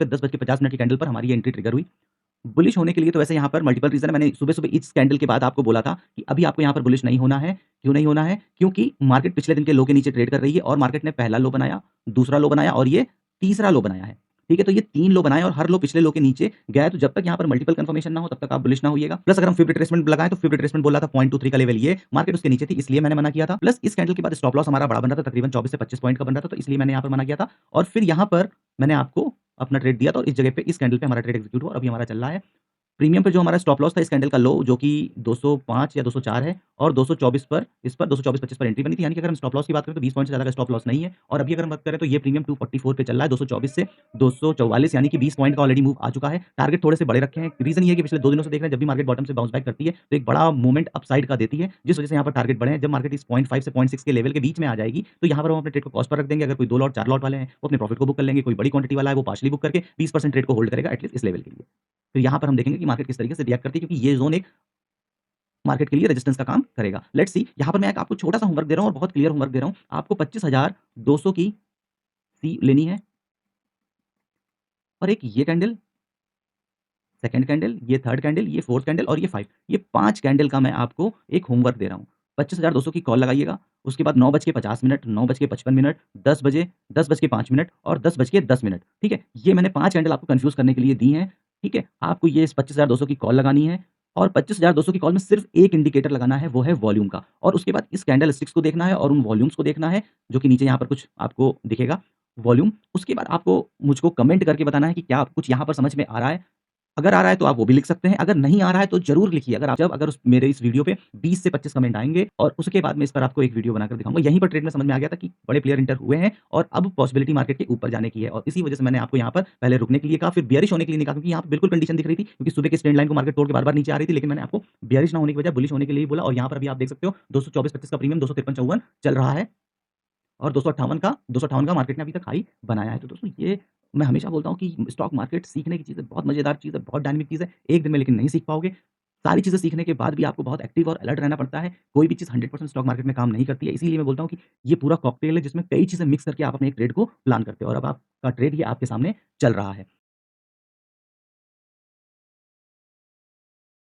पे 10:50 की कैंडल पर हमारी ये एंट्री ट्रिगर हुई। बुलिश होने के लिए तो वैसे यहाँ पर मल्टीपल रीज़न है। मैंने सुबह-सुबह इस कैंडल के बाद आपको बोला था कि अभी आपको यहाँ पर बुलिश नहीं होना है। क्यों नहीं होना है? क्योंकि मार्केट पिछले दिन के लो के नीचे ट्रेड कर रही है और मार्केट ने पहला लो बनाया, दूसरा लो बनाया और ये तीसरा लो बनाया है। ठीक है? तो ये 3 लो बनाए और हर लो पिछले लो के नीचे गया है, तो जब तक यहाँ पर मल्टीपल कन्फर्मेशन ना हो तब तक आप बुलिश ना होइएगा। प्लस अगर हम फिब रिट्रेसमेंट लगाएँ तो फिब रिट्रेसमेंट बोल रहा था 0.23 का लेवल ये, मार्केट उसके नीचे थी इसलिए मैंने मना किया था। प्लस इस कैंडल के बाद स्टॉप लॉस हमारा बड़ा बन रहा था, तकरीबन 24 से 25 पॉइंट का बन रहा था, तो इसलिए मैंने यहाँ पर मना किया था। और फिर यहाँ पर मैंने आपको अपना ट्रेड दिया था और इस जगह पे इस कैंडल पे हमारा ट्रेड एग्जीक्यूट हुआ और अभी हमारा चल रहा है। प्रीमियम पे जो हमारा स्टॉप लॉस था इस कैंडल का लो जो कि 205 या 204 है और 224 पर इस पर 224-25 पर एंट्री बनी थी, यानी कि अगर हम स्टॉप लॉस की बात करें तो 20 पॉइंट से ज़्यादा का स्टॉप लॉस नहीं है। और अभी अगर हम बात करें तो ये प्रीमियम 244 पे चल रहा है, 224 से 244 यानी कि 20 पॉइंट का ऑलरेडी मूव आ चुका है। टारगेट थोड़े से बड़े रखे हैं। रीज़न ये है कि पिछले 2 दिनों से देख रहे हैं जब भी मार्केट बॉटम से बाउंस बैक करती है तो एक बड़ा मूवमेंट अपसाइड का देती है, जिस वजह से यहाँ पर टारगेट बढ़े हैं। जब मार्केट इस 0.5 से 0.6 के लेवल के बीच में आ जाएगी तो यहाँ पर हम अपने ट्रेड को कॉस्ट पर रख देंगे। अगर कोई 2 लॉट 4 लॉट वाले हैं वो अपने प्रॉफिट को बुक कर लेंगे, कोई बड़ी क्वांटिटी वाला है वो पार्शियली बुक करके 20% ट्रेड को होल्ड करेगा एटलीस्ट इस लेवल के लिए। फिर यहाँ पर हम देखेंगे कि मार्केट किस तरीके से रिएक्ट करती है, क्योंकि ये ज़ोन एक मार्केट के लिए रेजिस्टेंस का काम करेगा। लेट्स सी, यहाँ पर मैं एक आपको छोटा-सा होमवर्क दे रहा हूँ और बहुत क्लियर होमवर्क दे रहा हूँ। आपको 25,200 की सी लेनी है और एक ये कैंडल, सेकंड कैंडल, ये थर्ड कैंडल, ये फोर्थ कैंडल और ये 5, ये 5 कैंडल का मैं आपको एक होमवर्क दे रहा हूँ। 25,200 की कॉल लगाइएगा, उसके बाद 9:50, 9:55, 10 बजे, 10:05 और 10:10, ठीक है? ये मैंने 5 कैंडल आपको कन्फ्यूज़ करने के लिए दी हैं, ठीक है? आपको ये इस 25,200 की कॉल लगानी है और 25,200 की कॉल में सिर्फ़ एक इंडिकेटर लगाना है, वो है वॉल्यूम का, और उसके बाद इस कैंडल स्टिक्स को देखना है और उन वॉल्यूम्स को देखना है, जो कि नीचे यहाँ पर कुछ आपको दिखेगा वॉल्यूम। उसके बाद आपको मुझको कमेंट करके बताना है कि क्या कुछ यहाँ पर समझ में आ रहा है? अगर आ रहा है तो आप वो भी लिख सकते हैं, अगर नहीं आ रहा है तो ज़रूर लिखिए। अगर उस मेरे इस वीडियो पे 20 से 25 कमेंट आएँगे और उसके बाद मैं इस पर आपको एक वीडियो बनाकर दिखाऊँगा। यहीं पर ट्रेड में समझ में आ गया था कि बड़े प्लेयर एंटर हुए हैं और अब पॉसिबिलिटी मार्केट के ऊपर जाने की है, और इसी वजह से मैंने आपको यहाँ पर पहले रुकने के लिए कहा, फिर बेयरिश होने के लिए नहीं कहा, क्योंकि यहाँ पे बिल्कुल कंडीशन दिख रही थी, क्योंकि सुबह के इस ट्रेंड लाइन को मार्केट तोड़ के बार-बार नीचे आ रही थी, लेकिन मैंने आपको बेयरिश ना होने की बजाय बुलिश होने के लिए ही बोला। और यहाँ पर अभी आप देख सकते हो 224-25 का प्रीमियम 253-54 चल रहा है और 258 का मार्केट ने अभी तक हाई बनाया है। तो दोस्तों ये मैं हमेशा बोलता हूँ कि स्टॉक मार्केट सीखने की चीज़ है, बहुत मज़ेदार चीज़ है, बहुत डायनामिक चीज़ है। एक दिन में लेकिन नहीं सीख पाओगे। सारी चीज़ें सीखने के बाद भी आपको बहुत एक्टिव और अलर्ट रहना पड़ता है। कोई भी चीज़ 100% स्टॉक मार्केट में काम नहीं करती है। इसीलिए मैं बोलता हूँ कि ये पूरा कॉकटेल है जिसमें कई चीज़ें मिक्स करके आप अपने एक ट्रेड को प्लान करते हो और अब आपका ट्रेड ये आपके सामने चल रहा है।